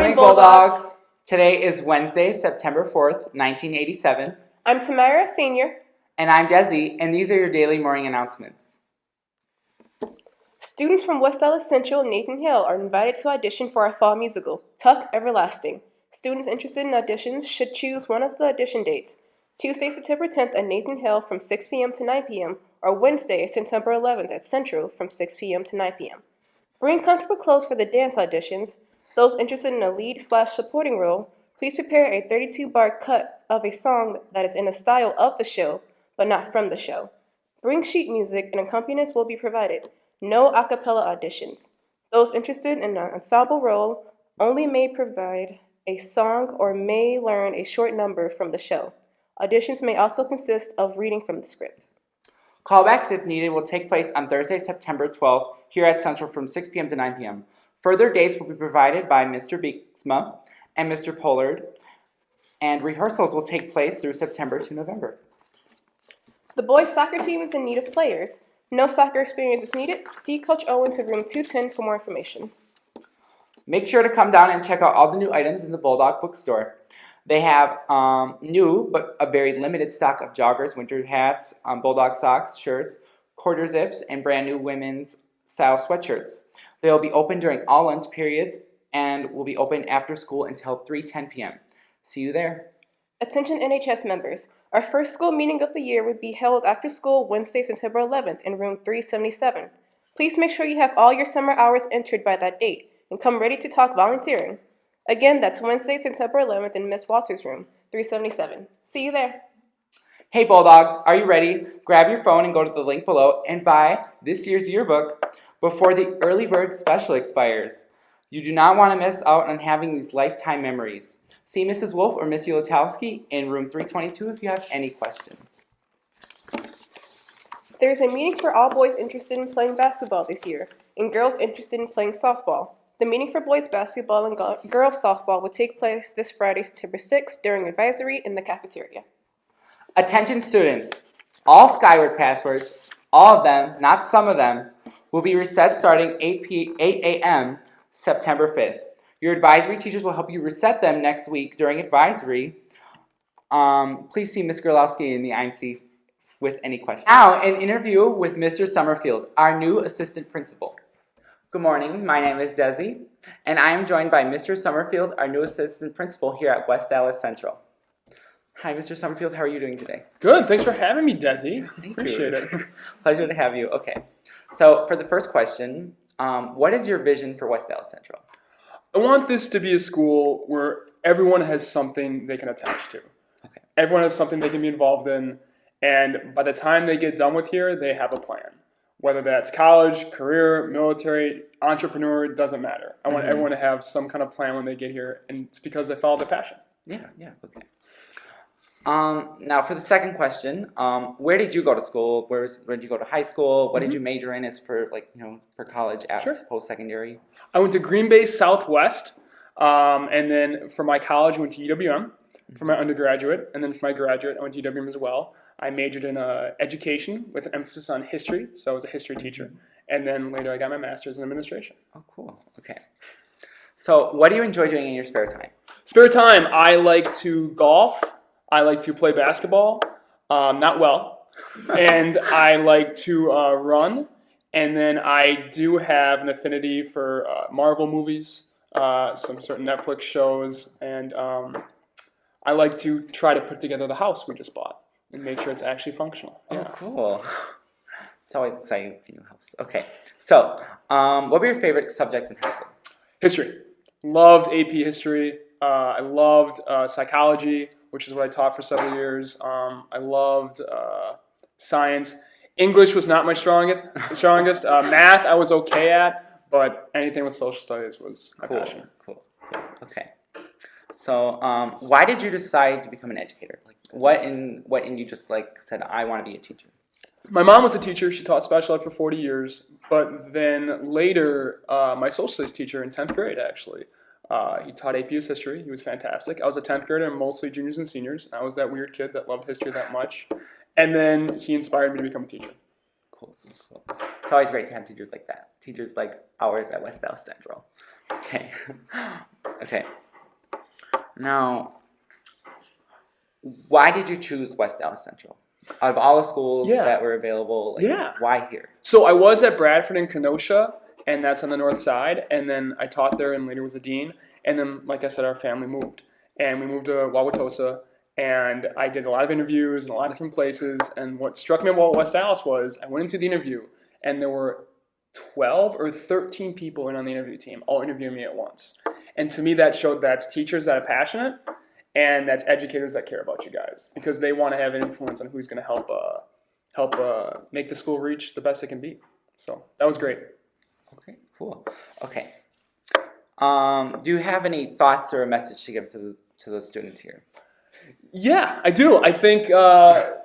morning, Bulldogs. Today is Wednesday, September 4th, 1987. I'm Tamara, Senior. And I'm Desi, and these are your daily morning announcements. Students from West Dallas Central and Nathan Hill are invited to audition for our fall musical, Tuck Everlasting. Students interested in auditions should choose one of the audition dates, Tuesday, September 10th at Nathan Hill from 6 p.m. to 9 p.m., or Wednesday, September 11th at Central from 6 p.m. to 9 p.m. Bring comfortable clothes for the dance auditions. Those interested in a lead/supporting role, please prepare a 32-bar cut of a song that is in the style of the show, but not from the show. Bring sheet music and accompanist will be provided. No a cappella auditions. Those interested in an ensemble role only may provide a song or may learn a short number from the show. Auditions may also consist of reading from the script. Callbacks, if needed, will take place on Thursday, September 12th, here at Central from 6 p.m. to 9 p.m. Further dates will be provided by Mr. Bixma and Mr. Pollard, and rehearsals will take place through September to November. The boys' soccer team is in need of players. No soccer experience is needed. See Coach Owens in room 210 for more information. Make sure to come down and check out all the new items in the Bulldog bookstore. They have new but a very limited stock of joggers, winter hats, Bulldog socks, shirts, quarter zips, and brand new women's style sweatshirts. They will be open during all lunch periods and will be open after school until 3:10 p.m. See you there. Attention NHS members. Our first school meeting of the year will be held after school Wednesday, September 11th in room 377. Please make sure you have all your summer hours entered by that date and come ready to talk volunteering. Again, that's Wednesday, September 11th in Miss Walters' room, 377. See you there. Hey Bulldogs, are you ready? Grab your phone and go to the link below and buy this year's yearbook before the early bird special expires. You do not want to miss out on having these lifetime memories. See Mrs. Wolf or Miss Yolotowski in room 322 if you have any questions. There is a meeting for all boys interested in playing basketball this year and girls interested in playing softball. The meeting for boys basketball and girls softball will take place this Friday, September 6th during advisory in the cafeteria. Attention students, all Skyward passwords, all of them, not some of them, will be reset starting 8 a.m. September 5th. Your advisory teachers will help you reset them next week during advisory. Please see Ms. Gerlowski in the IMC with any questions. Now, an interview with Mr. Summerfield, our new assistant principal. Good morning, my name is Desi, and I am joined by Mr. Summerfield, our new assistant principal here at West Dallas Central. Hi, Mr. Summerfield, how are you doing today? Good, thanks for having me, Desi. Appreciate it. Pleasure to have you. Okay, so for the first question, what is your vision for West Dallas Central? I want this to be a school where everyone has something they can attach to. Okay. Everyone has something they can be involved in, and by the time they get done with here, they have a plan. Whether that's college, career, military, entrepreneur, it doesn't matter. I want everyone to have some kind of plan when they get here, and it's because they follow their passion. Yeah, okay. Now for the second question, where did you go to school? Where did you go to high school? What did you major in as for for college at post-secondary? I went to Green Bay Southwest, and then for my college I went to UWM for my undergraduate, and then for my graduate I went to UWM as well. I majored in education with an emphasis on history, so I was a history teacher, and then later I got my master's in administration. Oh, cool. Okay. So what do you enjoy doing in your spare time? Spare time, I like to golf. I like to play basketball, not well, and I like to run, and then I do have an affinity for Marvel movies, some certain Netflix shows, and I like to try to put together the house we just bought and make sure it's actually functional. Yeah. Oh, cool. It's always exciting with a new house. Okay, so what were your favorite subjects in high school? History. Loved AP history. I loved psychology, which is what I taught for several years. I loved science. English was not my strongest. Math I was okay at, but anything with social studies was my passion. Cool. Okay. So why did you decide to become an educator? What in you just said, I want to be a teacher? My mom was a teacher. She taught special ed for 40 years. But then later, my social studies teacher in 10th grade, actually, he taught AP history. He was fantastic. I was a 10th grader, mostly juniors and seniors. I was that weird kid that loved history that much. And then he inspired me to become a teacher. Cool. It's always great to have teachers like that. Teachers like ours at West Dallas Central. Okay. Okay. Now, why did you choose West Dallas Central? Out of all the schools Yeah. that were available, like, Yeah. why here? So I was at Bradford and Kenosha, and that's on the north side. And then I taught there and later was a dean. And then, like I said, our family moved. And we moved to Wauwatosa. And I did a lot of interviews in a lot of different places. And what struck me about West Dallas was I went into the interview, and there were 12 or 13 people in on the interview team, all interviewing me at once. And to me, that showed that's teachers that are passionate, and that's educators that care about you guys, because they want to have an influence on who's going to help make the school reach the best it can be. So that was great. Okay, cool. Okay. Do you have any thoughts or a message to give to the students here? Yeah, I do. I think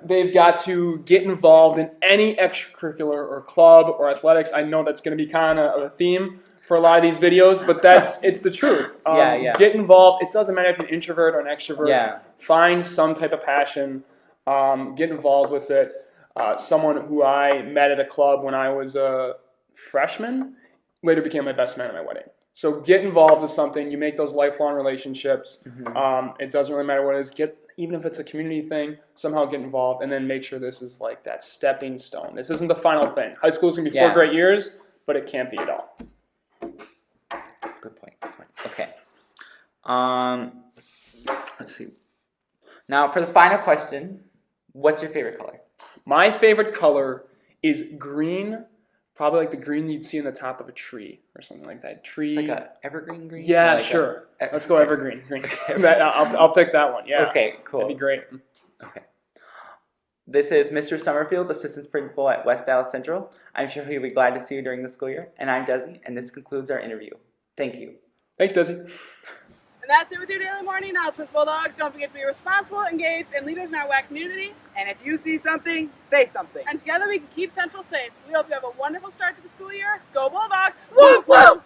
they've got to get involved in any extracurricular or club or athletics. I know that's going to be kind of a theme for a lot of these videos, but it's the truth. Yeah. Get involved. It doesn't matter if you're an introvert or an extrovert. Yeah. Find some type of passion. Get involved with it. Someone who I met at a club when I was a freshman later became my best man at my wedding. So get involved with something. You make those lifelong relationships. Mm-hmm. It doesn't really matter what it is. Even if it's a community thing, somehow get involved, and then make sure this is like that stepping stone. This isn't the final thing. High school is going to be 4 great years, but it can't be it all. Good point. Okay. Let's see. Now, for the final question, what's your favorite color? My favorite color is green. Probably like the green you'd see on the top of a tree or something like that. Tree. It's like a evergreen green? Yeah, Like sure. Let's go evergreen. Green. I'll pick that one. Yeah. Okay, cool. That'd be great. Okay. This is Mr. Summerfield, Assistant Principal at West Dallas Central. I'm sure he'll be glad to see you during the school year. And I'm Desi, and this concludes our interview. Thank you. Thanks, Desi. And that's it with your daily morning announcements, Bulldogs. Don't forget to be responsible, engaged, and leaders in our WAC community. And if you see something, say something. And together we can keep Central safe. We hope you have a wonderful start to the school year. Go Bulldogs! Woof, woof!